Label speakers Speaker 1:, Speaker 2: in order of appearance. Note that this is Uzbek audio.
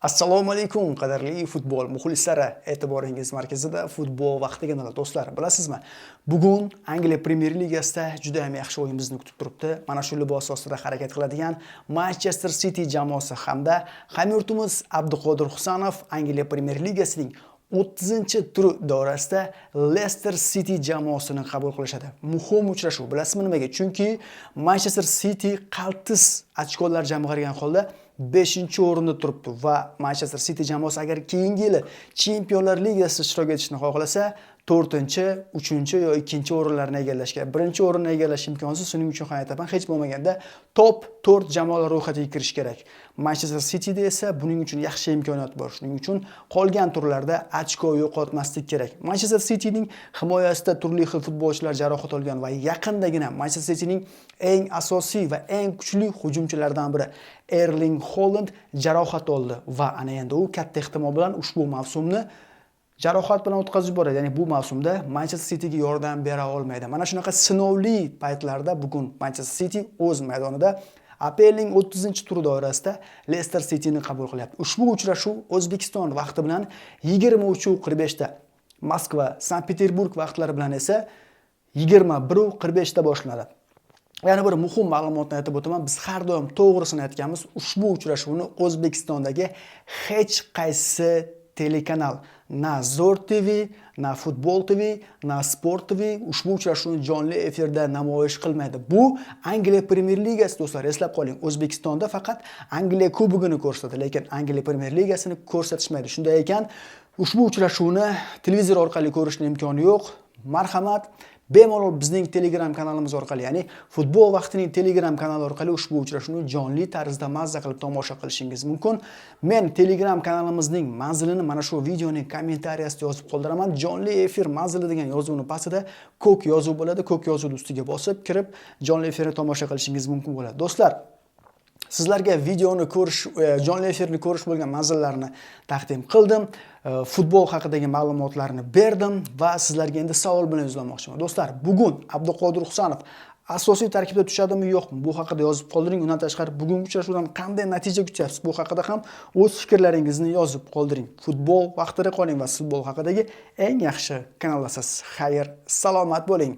Speaker 1: Assalomu alaykum qadrli futbol muxlislari. E'tiboringiz markazida futbol vaqtiga do'stlar. Bilasizmi? Bugun Angliya Premyer Ligasida juda ham yaxshi o'yin bizni kutib turibdi. Mana shu libos ostida harakat qiladigan Manchester City jamoasi hamda hamyurtimiz Abduqodir Husanov Angliya Premyer Ligasining 30-turi doirasida Leicester City jamoasini qabul qilishadi. Muhim uchrashuv. Bilasizmi nimaga? Chunki Manchester City qaltis ochkolar jamg'argan holda 5-o'rinda turibdi va Manchester City jamoasi agar keyingi yili Chempionlar Ligasida ishtirok etishni xohlasa, 4-, 3- yo 2-o'rinlarni egallashga, 1-o'rinni egallash imkonsiz. Shuning uchun ham aytaman, hech bo'lmaganda top 4 jamoalar ro'yxatiga kirish kerak. Manchester Cityda esa buning uchun yaxshi imkoniyat bor. Shuning uchun qolgan turlarda ochko yo'qotmaslik kerak. Manchester Cityning himoyasida turli xil futbolchilar jarohat olgan va yaqindagina Manchester Cityning eng asosiy va eng kuchli hujumchilaridan biri Erling Haaland jarohat oldi va ana endi u katta ehtimol bilan ushbu mavsumni jarohat bilan o'tkazib yuboradi. Ya'ni bu mavsumda Manchester Cityga yordam bera olmaydi. Mana shunaqa sinovli paytlarda bugun Manchester City o'z maydonida APLning 30-turi doirasida Leicester Cityni qabul qilyapti. Ushbu uchrashuv O'zbekiston vaqti bilan 23:45 da, Moskva, Sankt-Peterburg vaqtlari bilan esa 21:45 da boshlanadi. Yana bir muhim ma'lumotni aytib o'taman. Biz har doim to'g'risini aytganmiz. Ushbu uchrashuvni O'zbekistondagi hech qaysi telekanal, na Zo'r TV, na Futbol TV, na Sport TV ushbu uchrashuvni jonli efirda namoyish qilmaydi. Bu Angliya Premyer Ligasi do'stlar, eslab qoling. O'zbekistonda faqat Angliya Kubogini ko'rsatadi, lekin Angliya Premyer Ligasini ko'rsatishmaydi. Shunday ekan, ushbu uchrashuvni televizor orqali ko'rishning imkoni yo'q. Marhamat, bemalol bizning Telegram kanalimiz orqali, ya'ni Futbol vaqtining Telegram kanali orqali ushbu uchrashuvni jonli tarzda mazza qilib tomosha qilishingiz mumkin. Men Telegram kanalimizning manzilini mana shu videoning kommentariyasida yozib qoldiraman. Jonli efir manzili degan yozuvning pastida ko'k yozuv bo'ladi. Ko'k yozuvning ustiga bosib kirib, jonli efirni tomosha qilishingiz mumkin bo'ladi. Do'stlar, sizlarga videoni ko'rish, jonli efirni ko'rish bo'lgan manzillarni taqdim qildim. Futbol haqidagi ma'lumotlarni berdim va sizlarga endi savol bilan yuzlanmoqchiman. Do'stlar, bugun Abduqodir Husanov asosiy tarkibda tushadimi, yo'qmi? Bu haqida yozib qoldiring. Undan tashqari bugungi uchrashuvdan qanday natija kutyapsiz? Bu haqida ham o'z fikrlaringizni yozib qoldiring. Futbol vaqtida qoling va futbol haqidagi eng yaxshi kanaldasiz. Xayr, salomat bo'ling.